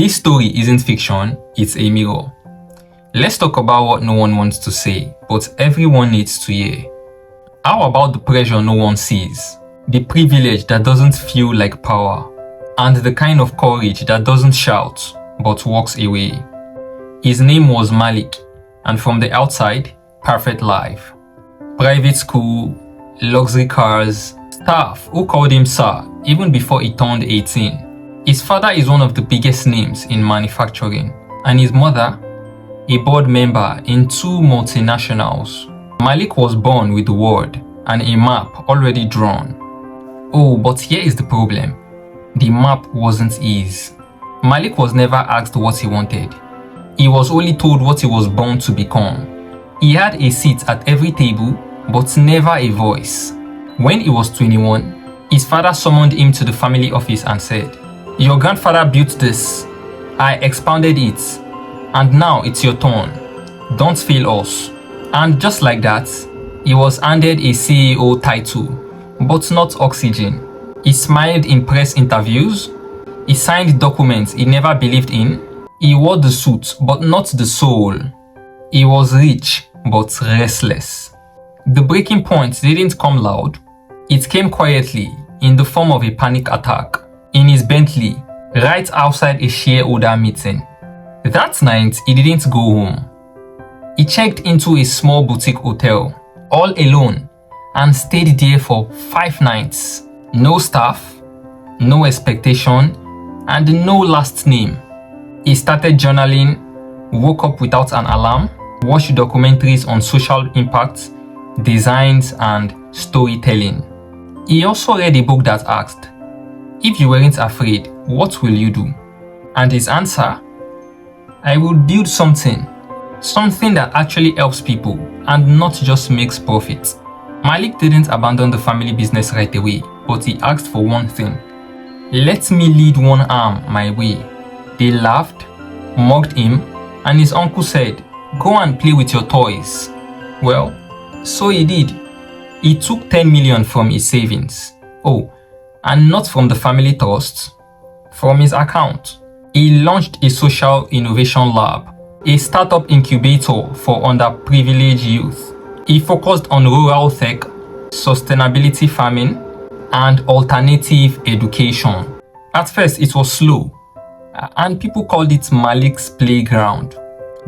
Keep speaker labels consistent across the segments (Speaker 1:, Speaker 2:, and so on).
Speaker 1: This story isn't fiction, it's a mirror. Let's talk about what no one wants to say, but everyone needs to hear. How about the pressure no one sees? The privilege that doesn't feel like power, and the kind of courage that doesn't shout, but walks away. His name was Malik, and from the outside, perfect life. Private school, luxury cars, staff who called him sir even before he turned 18. His father is one of the biggest names in manufacturing, and his mother, a board member in 2 multinationals. Malik was born with the word and a map already drawn. Oh, but here is the problem. The map wasn't his. Malik was never asked what he wanted. He was only told what he was born to become. He had a seat at every table, but never a voice. When he was 21, his father summoned him to the family office and said, "Your grandfather built this. I expounded it. And now it's your turn. Don't fail us." And just like that, he was handed a CEO title, but not oxygen. He smiled in press interviews. He signed documents he never believed in. He wore the suit, but not the soul. He was rich, but restless. The breaking point didn't come loud. It came quietly, in the form of a panic attack, in his Bentley, right outside a shareholder meeting. That night, he didn't go home. He checked into a small boutique hotel, all alone, and stayed there for 5 nights. No staff, no expectation, and no last name. He started journaling, woke up without an alarm, watched documentaries on social impact, designs, and storytelling. He also read a book that asked, "If you weren't afraid, what will you do?" And his answer, "I will build something that actually helps people and not just makes profit." Malik didn't abandon the family business right away, but he asked for one thing. "Let me lead one arm my way." They laughed, mocked him, and his uncle said, "Go and play with your toys." Well, so he did. He took 10 million from his savings. Oh, and not from the family trust, from his account. He launched a social innovation lab, a startup incubator for underprivileged youth. He focused on rural tech, sustainability farming, and alternative education. At first, it was slow, and people called it Malik's playground.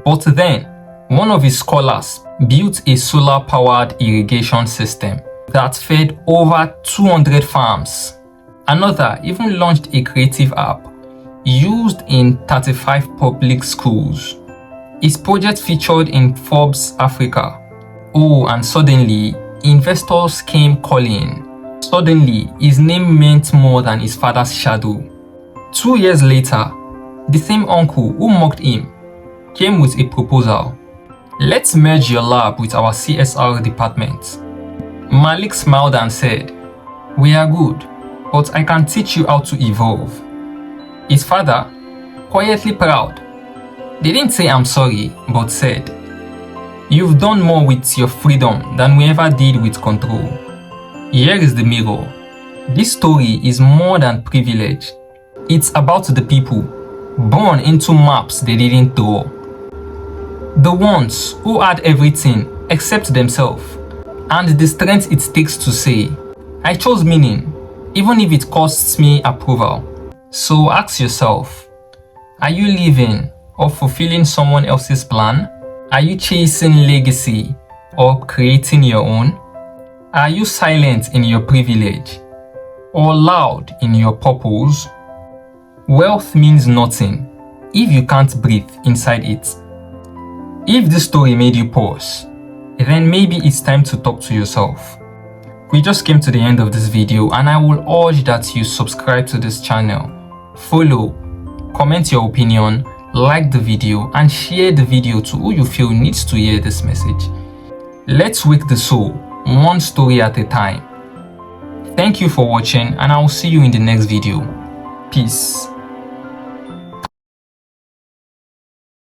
Speaker 1: But then, one of his scholars built a solar-powered irrigation system that fed over 200 farms. Another even launched a creative app used in 35 public schools. His project featured in Forbes Africa. Oh, and suddenly, investors came calling. Suddenly, his name meant more than his father's shadow. 2 years later, the same uncle who mocked him came with a proposal. "Let's merge your lab with our CSR department." Malik smiled and said, "We are good, but I can teach you how to evolve." His father, quietly proud, didn't say "I'm sorry," but said, "You've done more with your freedom than we ever did with control." Here is the mirror. This story is more than privilege. It's about the people born into maps they didn't draw. The ones who had everything except themselves, and the strength it takes to say, "I chose meaning, even if it costs me approval." So ask yourself, are you living or fulfilling someone else's plan? Are you chasing legacy or creating your own? Are you silent in your privilege or loud in your purpose? Wealth means nothing if you can't breathe inside it. If this story made you pause, then maybe it's time to talk to yourself. We just came to the end of this video, and I will urge that you subscribe to this channel, follow, comment your opinion, like the video, and share the video to who you feel needs to hear this message. Let's wake the soul, one story at a time. Thank you for watching, and I will see you in the next video. Peace.